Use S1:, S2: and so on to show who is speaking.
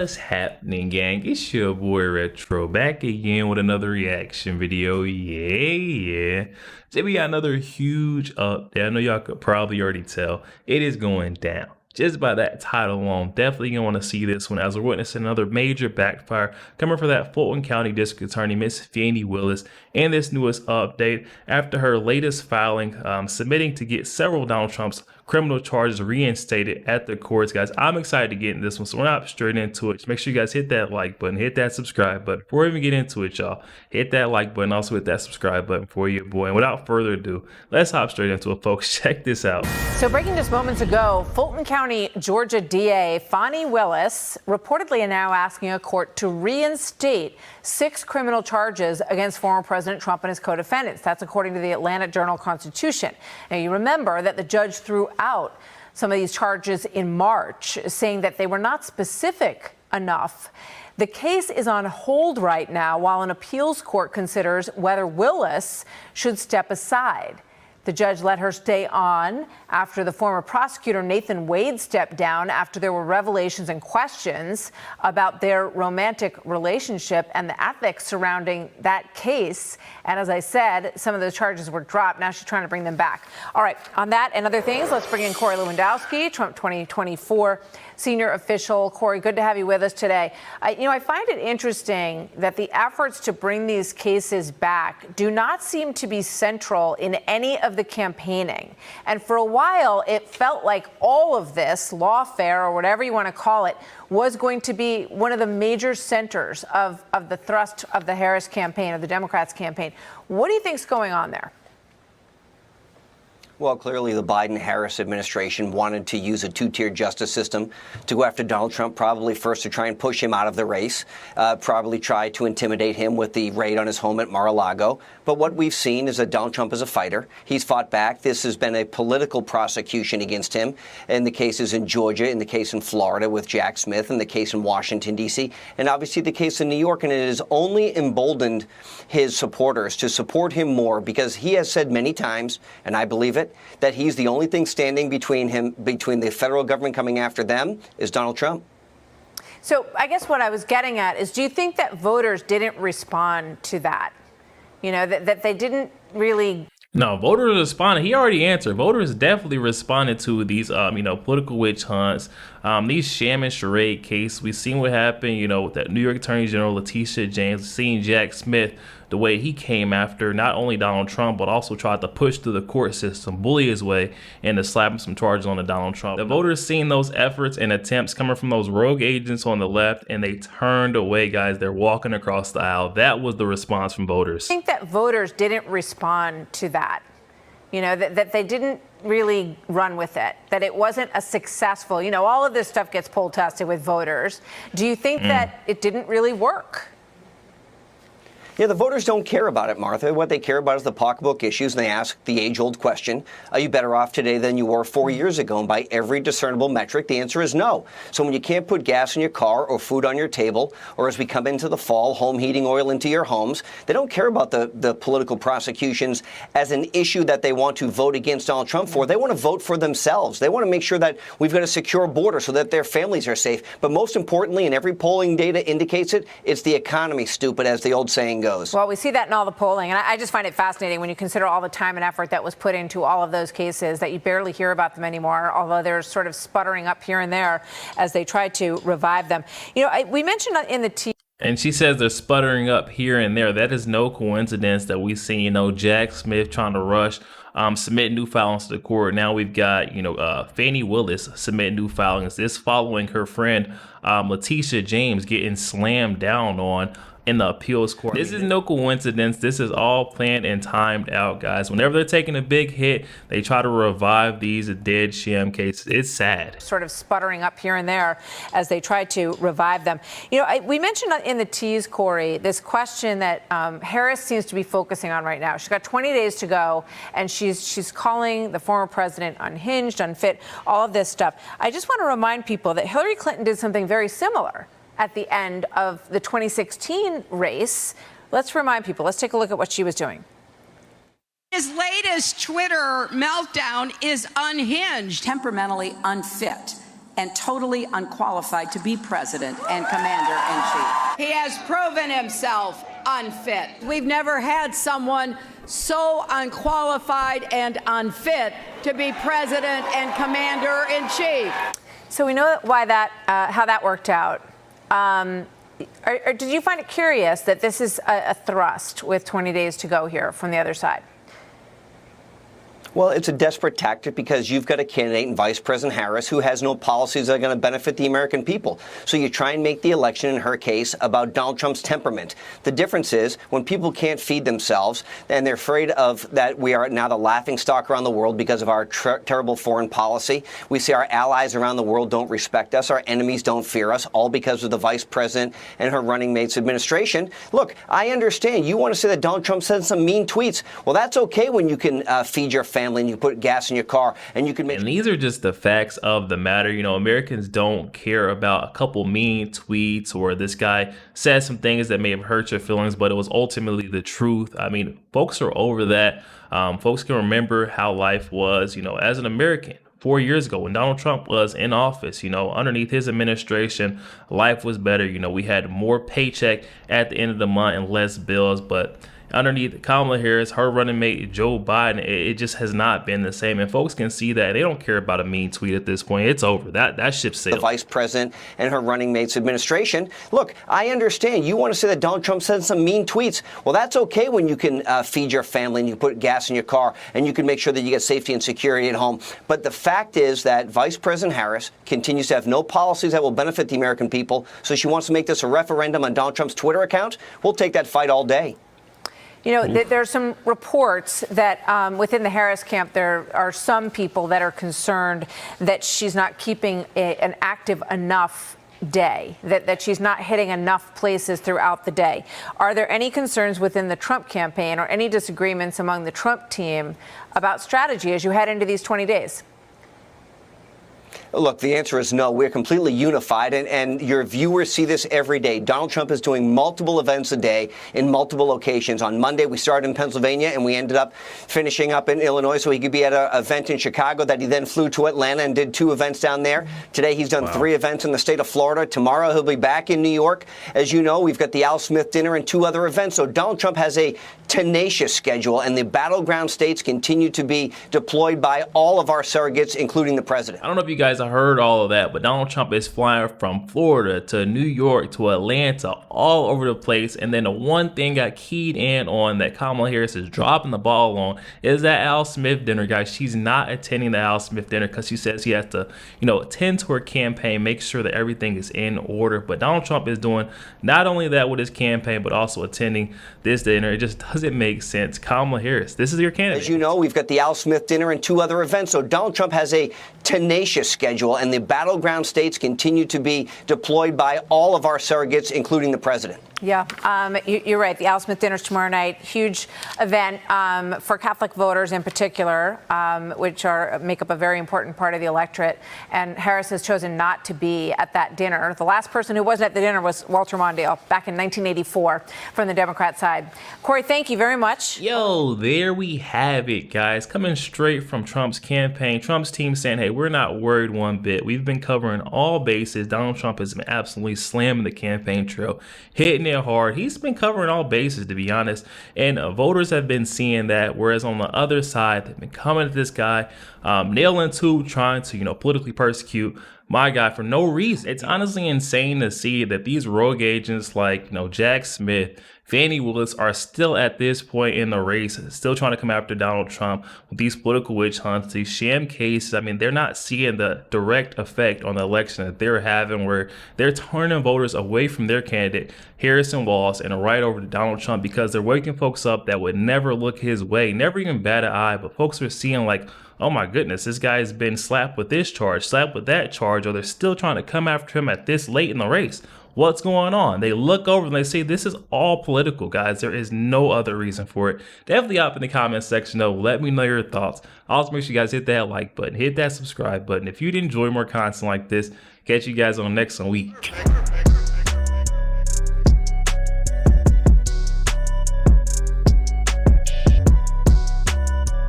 S1: What's happening, gang? It's your boy Retro back again with another reaction video. Yeah. Today we got another huge update. I know y'all could probably already tell it is going down. Just by that title alone, definitely gonna want to see this one as we're witnessing another major backfire coming for that Fulton County District Attorney, Miss Fani Willis, and this newest update after her latest filing, submitting to get several Donald Trump's criminal charges reinstated at the courts. Guys, I'm excited to get into this one, so we're not straight into it. Just make sure you guys hit that like button, hit that subscribe button. Before we even get into it, y'all, hit that like button, also hit that subscribe button for your boy. And without further ado, let's hop straight into it, folks. Check this out.
S2: So breaking just moments ago, Fulton County, Georgia DA Fani Willis reportedly are now asking a court to reinstate 6 criminal charges against former President Trump and his co-defendants. That's according to the Atlanta Journal-Constitution. Now, you remember that the judge threw out some of these charges in March, saying that they were not specific enough. The case is on hold right now while an appeals court considers whether Willis should step aside. The judge let her stay on after the former prosecutor Nathan Wade stepped down after there were revelations and questions about their romantic relationship and the ethics surrounding that case. And as I said, some of those charges were dropped. Now she's trying to bring them back. All right, on that and other things, let's bring in Corey Lewandowski, Trump 2024 senior official. Corey, good to have you with us today. I find it interesting that the efforts to bring these cases back do not seem to be central in any of the campaigning. And for a while, it felt like all of this lawfare, or whatever you want to call it, was going to be one of the major centers of the thrust of the Harris campaign, of the Democrats' campaign. What do you think's going on there?
S3: Well, clearly the Biden-Harris administration wanted to use a two-tier justice system to go after Donald Trump, probably first to try and push him out of the race, probably try to intimidate him with the raid on his home at Mar-a-Lago. But what we've seen is that Donald Trump is a fighter. He's fought back. This has been a political prosecution against him in the cases in Georgia, in the case in Florida with Jack Smith, in the case in Washington, D.C., and obviously the case in New York. And it has only emboldened his supporters to support him more because he has said many times, and I believe it, that he's the only thing standing between the federal government coming after them is Donald Trump.
S2: So I guess what I was getting at is, do you think that voters didn't respond to that? You know, that they didn't really...
S1: No, voters responded. He already answered. Voters definitely responded to these, political witch hunts, these sham and charade cases. We've seen what happened, with that New York Attorney General Letitia James, seeing Jack Smith, the way he came after not only Donald Trump, but also tried to push through the court system, bully his way, and to slap him some charges on to Donald Trump. The voters seen those efforts and attempts coming from those rogue agents on the left, and they turned away, guys. They're walking across the aisle. That was the response from voters.
S2: I think that voters didn't respond to that. That they didn't really run with it, that it wasn't a successful, all of this stuff gets poll tested with voters. Do you think that it didn't really work?
S3: Yeah, the voters don't care about it, Martha. What they care about is the pocketbook issues, and they ask the age-old question, are you better off today than you were 4 years ago? And by every discernible metric, the answer is no. So when you can't put gas in your car or food on your table, or as we come into the fall, home heating oil into your homes, they don't care about the political prosecutions as an issue that they want to vote against Donald Trump for. They want to vote for themselves. They want to make sure that we've got a secure border so that their families are safe. But most importantly, and every polling data indicates it, it's the economy, stupid, as the old saying goes.
S2: Well, we see that in all the polling, and I just find it fascinating when you consider all the time and effort that was put into all of those cases that you barely hear about them anymore, although they're sort of sputtering up here and there as they try to revive them. We mentioned in the
S1: And she says they're sputtering up here and there. That is no coincidence that we see, Jack Smith trying to rush, submit new filings to the court. Now we've got, Fani Willis submit new filings. This following her friend, Letitia James, getting slammed down on in the appeals court. This is no coincidence. This is all planned and timed out, guys. Whenever they're taking a big hit, they try to revive these dead sham cases. It's sad.
S2: Sort of sputtering up here and there as they try to revive them. We mentioned in the tease, Corey, this question that Harris seems to be focusing on right now. She's got 20 days to go, and she's calling the former president unhinged, unfit, all of this stuff. I just want to remind people that Hillary Clinton did something very similar at the end of the 2016 race. Let's remind people. Let's take a look at what she was doing.
S4: His latest Twitter meltdown is unhinged.
S5: Temperamentally unfit. and totally unqualified to be president and commander-in-chief.
S4: He has proven himself unfit. We've never had someone so unqualified and unfit to be president and commander-in-chief.
S2: So we know why that, how that worked out. Did you find it curious that this is a thrust with 20 days to go here from the other side?
S3: Well, it's a desperate tactic because you've got a candidate in Vice President Harris who has no policies that are going to benefit the American people. So you try and make the election, in her case, about Donald Trump's temperament. The difference is when people can't feed themselves and they're afraid of that we are now the laughingstock around the world because of our terrible foreign policy. We see our allies around the world don't respect us. Our enemies don't fear us, all because of the vice president and her running mate's administration. Look, I understand you want to say that Donald Trump said some mean tweets. Well, that's okay when you can feed your family and you put gas in your car and you can make.
S1: And these are just the facts of the matter. You know, Americans don't care about a couple mean tweets or this guy said some things that may have hurt your feelings, but it was ultimately the truth. I mean, folks are over that. Folks can remember how life was, you know, as an American. 4 years ago when Donald Trump was in office, you know, underneath his administration, life was better. You know, we had more paycheck at the end of the month and less bills, but underneath Kamala Harris, her running mate Joe Biden, it just has not been the same. And folks can see that. They don't care about a mean tweet at this point. It's over. That ship sailed.
S3: The vice president and her running mate's administration. Look, I understand you want to say that Donald Trump said some mean tweets. Well, that's okay when you can feed your family and you put gas in your car and you can make sure that you get safety and security at home. But the fact is that Vice President Harris continues to have no policies that will benefit the American people. So she wants to make this a referendum on Donald Trump's Twitter account. We'll take that fight all day.
S2: You know, there are some reports that within the Harris camp, there are some people that are concerned that she's not keeping an active enough day, that she's not hitting enough places throughout the day. Are there any concerns within the Trump campaign or any disagreements among the Trump team about strategy as you head into these 20 days?
S3: Look, the answer is no. We're completely unified, and your viewers see this every day. Donald Trump is doing multiple events a day in multiple locations. On Monday, we started in Pennsylvania, and we ended up finishing up in Illinois so he could be at an event in Chicago that he then flew to Atlanta and did 2 events down there. Today, he's done 3 events in the state of Florida. Tomorrow, he'll be back in New York. As you know, we've got the Al Smith dinner and 2 other events. So Donald Trump has a tenacious schedule, and the battleground states continue to be deployed by all of our surrogates, including the president.
S1: I don't know if you guys have heard all of that, but Donald Trump is flying from Florida to New York to Atlanta, all over the place. And then the one thing got keyed in on that Kamala Harris is dropping the ball on is that Al Smith dinner, guys. She's not attending the Al Smith dinner because she says she has to, you know, attend to her campaign, make sure that everything is in order. But Donald Trump is doing not only that with his campaign, but also attending this dinner. It just doesn't make sense. Kamala Harris, this is your candidate.
S3: As you know, we've got the Al Smith dinner and 2 other events. So Donald Trump has a tenacious schedule, and the battleground states continue to be deployed by all of our surrogates, including the president.
S2: Yeah, you're right. The Al Smith dinner's tomorrow night. Huge event for Catholic voters in particular, which make up a very important part of the electorate. And Harris has chosen not to be at that dinner. The last person who wasn't at the dinner was Walter Mondale back in 1984 from the Democrat side. Corey, thank you very much.
S1: Yo, there we have it, guys. Coming straight from Trump's campaign. Trump's team saying, hey, we're not worried one bit. We've been covering all bases. Donald Trump has been absolutely slamming the campaign trail, hitting it hard. He's been covering all bases, to be honest. And voters have been seeing that. Whereas on the other side, they've been coming at this guy, nailing to trying to, you know, politically persecute my guy for no reason. It's honestly insane to see that these rogue agents like, you know, Jack Smith, Fani Willis are still at this point in the race, still trying to come after Donald Trump with these political witch hunts, these sham cases. I mean, they're not seeing the direct effect on the election that they're having, where they're turning voters away from their candidate, Harrison Walls, and right over to Donald Trump because they're waking folks up that would never look his way, never even bat an eye. But folks are seeing like, oh my goodness, this guy's been slapped with this charge, slapped with that charge, or they're still trying to come after him at this late in the race. What's going on? They look over and they say, this is all political, guys. There is no other reason for it. Definitely up in the comment section, though. Let me know your thoughts. Also, make sure you guys hit that like button, hit that subscribe button. If you'd enjoy more content like this, catch you guys on the next week.